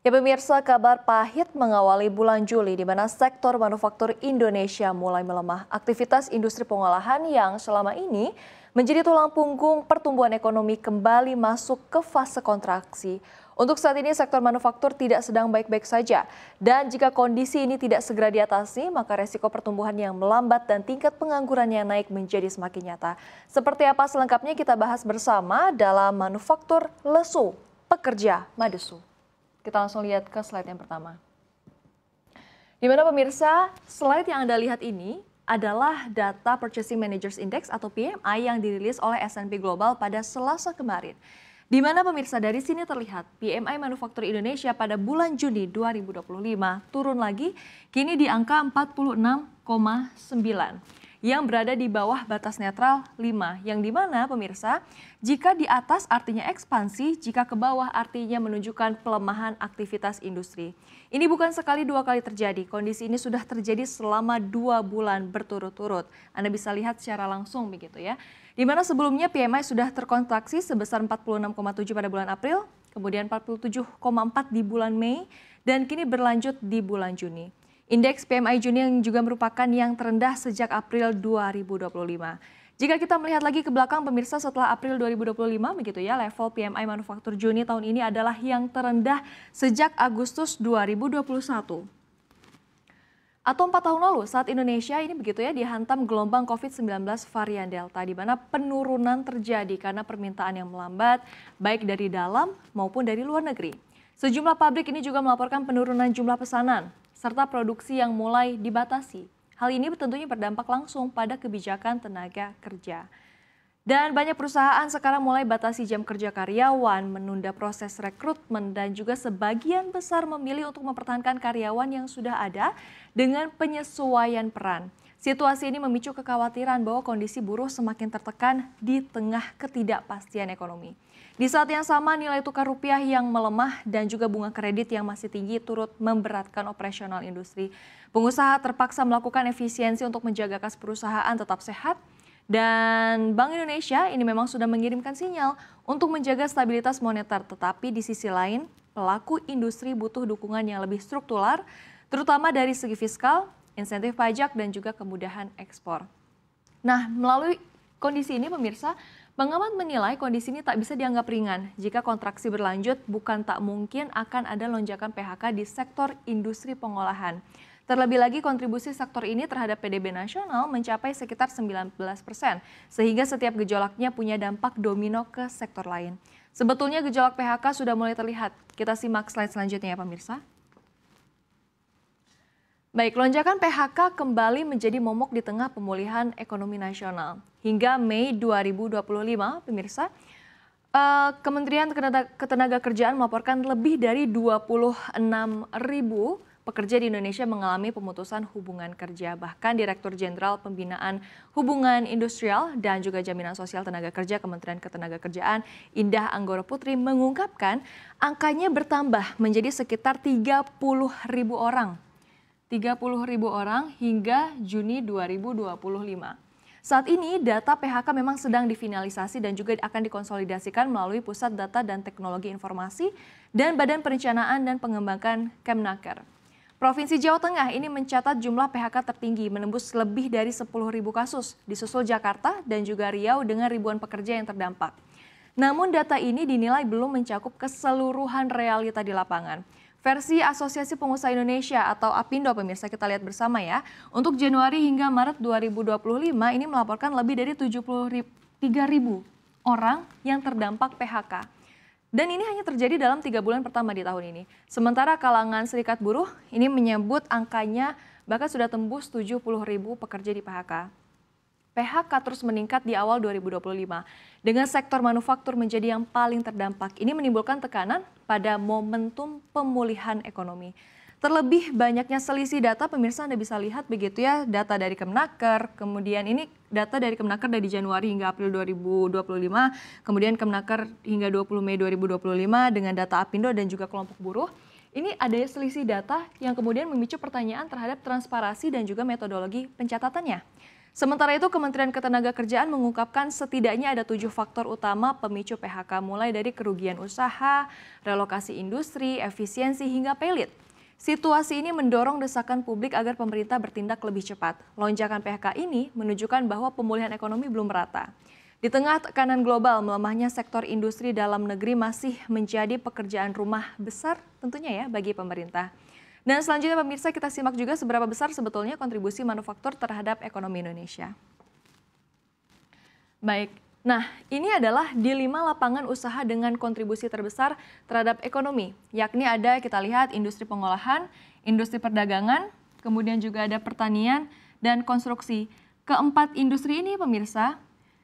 Ya pemirsa, kabar pahit mengawali bulan Juli di mana sektor manufaktur Indonesia mulai melemah. Aktivitas industri pengolahan yang selama ini menjadi tulang punggung pertumbuhan ekonomi kembali masuk ke fase kontraksi. Untuk saat ini sektor manufaktur tidak sedang baik-baik saja. Dan jika kondisi ini tidak segera diatasi, maka resiko pertumbuhan yang melambat dan tingkat pengangguran yang naik menjadi semakin nyata. Seperti apa selengkapnya kita bahas bersama dalam Manufaktur Lesu, Pekerja Madesu. Kita langsung lihat ke slide yang pertama. Di mana pemirsa, slide yang Anda lihat ini adalah data Purchasing Managers Index atau PMI yang dirilis oleh S&P Global pada Selasa kemarin. Di mana pemirsa dari sini terlihat PMI Manufaktur Indonesia pada bulan Juni 2025 turun lagi, kini di angka 46,9. Yang berada di bawah batas netral 5, yang dimana pemirsa, jika di atas artinya ekspansi, jika ke bawah artinya menunjukkan pelemahan aktivitas industri. Ini bukan sekali dua kali terjadi, kondisi ini sudah terjadi selama 2 bulan berturut-turut. Anda bisa lihat secara langsung begitu ya. Di mana sebelumnya PMI sudah terkontraksi sebesar 46,7 pada bulan April, kemudian 47,4 di bulan Mei, dan kini berlanjut di bulan Juni. Indeks PMI Juni yang juga merupakan yang terendah sejak April 2025. Jika kita melihat lagi ke belakang pemirsa setelah April 2025 begitu ya, level PMI Manufaktur Juni tahun ini adalah yang terendah sejak Agustus 2021. Atau 4 tahun lalu saat Indonesia ini begitu ya dihantam gelombang COVID-19 varian Delta di mana penurunan terjadi karena permintaan yang melambat baik dari dalam maupun dari luar negeri. Sejumlah pabrik ini juga melaporkan penurunan jumlah pesanan serta produksi yang mulai dibatasi. Hal ini tentunya berdampak langsung pada kebijakan tenaga kerja. Dan banyak perusahaan sekarang mulai batasi jam kerja karyawan, menunda proses rekrutmen, dan juga sebagian besar memilih untuk mempertahankan karyawan yang sudah ada dengan penyesuaian peran. Situasi ini memicu kekhawatiran bahwa kondisi buruh semakin tertekan di tengah ketidakpastian ekonomi. Di saat yang sama, nilai tukar rupiah yang melemah dan juga bunga kredit yang masih tinggi turut memberatkan operasional industri. Pengusaha terpaksa melakukan efisiensi untuk menjaga kas perusahaan tetap sehat. Dan Bank Indonesia ini memang sudah mengirimkan sinyal untuk menjaga stabilitas moneter. Tetapi di sisi lain, pelaku industri butuh dukungan yang lebih struktural, terutama dari segi fiskal, insentif pajak, dan juga kemudahan ekspor. Nah, melalui kondisi ini pemirsa, pengamat menilai kondisi ini tak bisa dianggap ringan. Jika kontraksi berlanjut, bukan tak mungkin akan ada lonjakan PHK di sektor industri pengolahan. Terlebih lagi kontribusi sektor ini terhadap PDB nasional mencapai sekitar 19%, sehingga setiap gejolaknya punya dampak domino ke sektor lain. Sebetulnya gejolak PHK sudah mulai terlihat. Kita simak slide selanjutnya ya pemirsa. Baik, lonjakan PHK kembali menjadi momok di tengah pemulihan ekonomi nasional. Hingga Mei 2025, pemirsa, Kementerian Ketenagakerjaan melaporkan lebih dari 26.000 pekerja di Indonesia mengalami pemutusan hubungan kerja. Bahkan Direktur Jenderal Pembinaan Hubungan Industrial dan juga Jaminan Sosial Tenaga Kerja Kementerian Ketenagakerjaan Indah Anggoro Putri mengungkapkan angkanya bertambah menjadi sekitar 30.000 orang. 30.000 orang hingga Juni 2025. Saat ini data PHK memang sedang difinalisasi dan juga akan dikonsolidasikan melalui Pusat Data dan Teknologi Informasi dan Badan Perencanaan dan Pengembangan Kemnaker. Provinsi Jawa Tengah ini mencatat jumlah PHK tertinggi menembus lebih dari 10.000 kasus, disusul Jakarta dan juga Riau dengan ribuan pekerja yang terdampak. Namun data ini dinilai belum mencakup keseluruhan realita di lapangan. Versi Asosiasi Pengusaha Indonesia atau APindo pemirsa kita lihat bersama ya. Untuk Januari hingga Maret 2025 ini melaporkan lebih dari 73.000 orang yang terdampak PHK. Dan ini hanya terjadi dalam 3 bulan pertama di tahun ini. Sementara kalangan serikat buruh ini menyebut angkanya bahkan sudah tembus 70.000 pekerja di PHK. PHK terus meningkat di awal 2025 dengan sektor manufaktur menjadi yang paling terdampak. Ini menimbulkan tekanan pada momentum pemulihan ekonomi. Terlebih banyaknya selisih data, pemirsa Anda bisa lihat begitu ya, data dari Kemnaker, kemudian ini data dari Kemnaker dari Januari hingga April 2025, kemudian Kemnaker hingga 20 Mei 2025 dengan data APindo dan juga kelompok buruh. Ini ada selisih data yang kemudian memicu pertanyaan terhadap transparansi dan juga metodologi pencatatannya. Sementara itu, Kementerian Ketenagakerjaan mengungkapkan setidaknya ada 7 faktor utama pemicu PHK, mulai dari kerugian usaha, relokasi industri, efisiensi, hingga pelit. Situasi ini mendorong desakan publik agar pemerintah bertindak lebih cepat. Lonjakan PHK ini menunjukkan bahwa pemulihan ekonomi belum merata. Di tengah tekanan global, melemahnya sektor industri dalam negeri masih menjadi pekerjaan rumah besar tentunya ya bagi pemerintah. Dan selanjutnya pemirsa, kita simak juga seberapa besar sebetulnya kontribusi manufaktur terhadap ekonomi Indonesia. Baik, nah ini adalah di 5 lapangan usaha dengan kontribusi terbesar terhadap ekonomi. Yakni ada, kita lihat, industri pengolahan, industri perdagangan, kemudian juga ada pertanian dan konstruksi. Keempat industri ini pemirsa,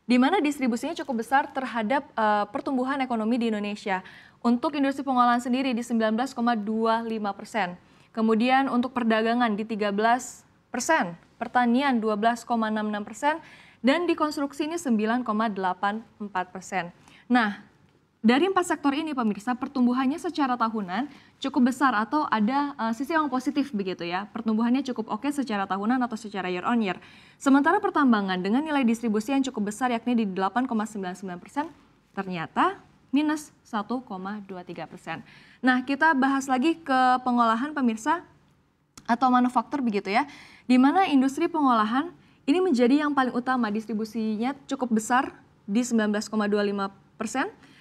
di mana distribusinya cukup besar terhadap pertumbuhan ekonomi di Indonesia. Untuk industri pengolahan sendiri di 19,25%. Kemudian untuk perdagangan di 13%, pertanian 12,66%, dan di konstruksi ini 9,84%. Nah, dari 4 sektor ini pemirsa, pertumbuhannya secara tahunan cukup besar atau ada sisi yang positif begitu ya. Pertumbuhannya cukup oke secara tahunan atau secara year on year. Sementara pertambangan dengan nilai distribusi yang cukup besar yakni di 8,99%, ternyata minus 1,23%. Nah, kita bahas lagi ke pengolahan pemirsa atau manufaktur begitu ya, di mana industri pengolahan ini menjadi yang paling utama, distribusinya cukup besar di 19,25%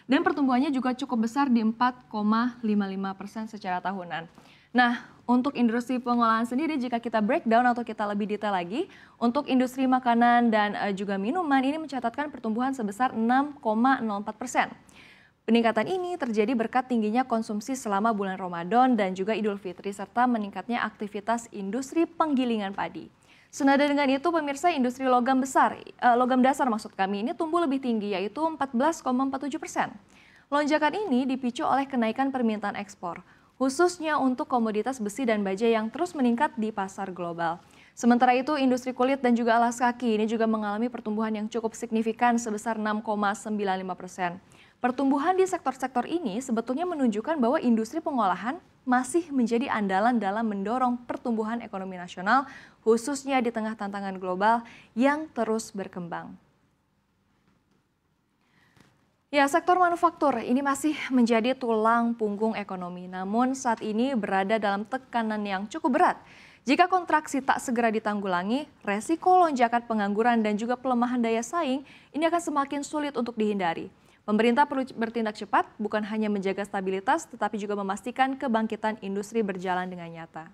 dan pertumbuhannya juga cukup besar di 4,55% secara tahunan. Nah, untuk industri pengolahan sendiri jika kita breakdown atau kita lebih detail lagi, untuk industri makanan dan juga minuman ini mencatatkan pertumbuhan sebesar 6,04%. Peningkatan ini terjadi berkat tingginya konsumsi selama bulan Ramadan dan juga Idul Fitri serta meningkatnya aktivitas industri penggilingan padi. Senada dengan itu pemirsa, industri logam dasar maksud kami ini tumbuh lebih tinggi yaitu 14,47%. Lonjakan ini dipicu oleh kenaikan permintaan ekspor, khususnya untuk komoditas besi dan baja yang terus meningkat di pasar global. Sementara itu industri kulit dan juga alas kaki ini juga mengalami pertumbuhan yang cukup signifikan sebesar 6,95%. Pertumbuhan di sektor-sektor ini sebetulnya menunjukkan bahwa industri pengolahan masih menjadi andalan dalam mendorong pertumbuhan ekonomi nasional, khususnya di tengah tantangan global yang terus berkembang. Ya, sektor manufaktur ini masih menjadi tulang punggung ekonomi, namun saat ini berada dalam tekanan yang cukup berat. Jika kontraksi tak segera ditanggulangi, resiko lonjakan pengangguran dan juga pelemahan daya saing ini akan semakin sulit untuk dihindari. Pemerintah perlu bertindak cepat, bukan hanya menjaga stabilitas, tetapi juga memastikan kebangkitan industri berjalan dengan nyata.